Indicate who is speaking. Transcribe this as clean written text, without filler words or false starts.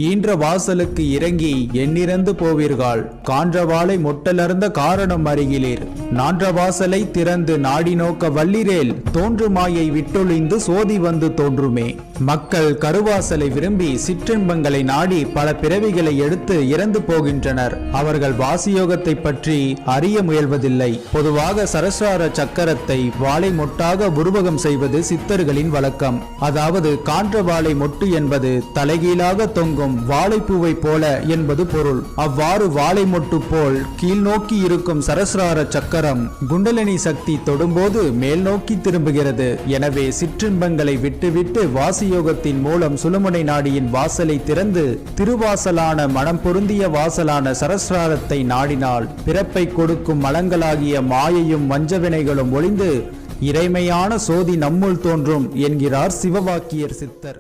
Speaker 1: ஈன்ற வாசலுக்கு இறங்கி எண்ணிறந்து போவீர்கள். கான்றவாளை மொட்டலர்ந்த காரணம் அருகிலேர். நான்ற வாசலை திறந்து நாடி நோக்க வல்லிரேல். தோன்று மாயை விட்டொழிந்து சோதி வந்து தோன்றுமே. மக்கள் கருவாசலை விரும்பி சிற்றின்பங்களை நாடி பல பிறவிகளை எடுத்து இறந்து போகின்றனர். அவர்கள் வாசியோகத்தை பற்றி அறிய முயல்வதில்லை. பொதுவாக சரஸ்ரார சக்கரத்தை வாழை மொட்டாக உருவகம் செய்வது சித்தர்களின் வழக்கம். அதாவது கான்ற வாழை மொட்டு என்பது தலைகீழாக தொங்கும் வாழைப்பூவை போல என்பது பொருள். அவ்வாறு வாழை மொட்டு போல் கீழ் நோக்கி இருக்கும் சரஸ்ரார சக்கரம் குண்டலினி சக்தி தொடும்போது மேல் நோக்கி திரும்புகிறது. எனவே சிற்றின்பங்களை விட்டுவிட்டு வாசியோகத்தின் மூலம் சுழுமுனை நாடியின் வாசலை திறந்து திருவாசலான மனம் பொருந்திய வாசலான சரஸ்ராரத்தை நாடினால் பிறப்பை கொடுக்கும் மலங்களாகிய மாயையும் வஞ்சவினைகளும் ஒளிந்து இறைமையான சோதி நம்முள் தோன்றும் என்கிறார் சிவவாக்கியர் சித்தர்.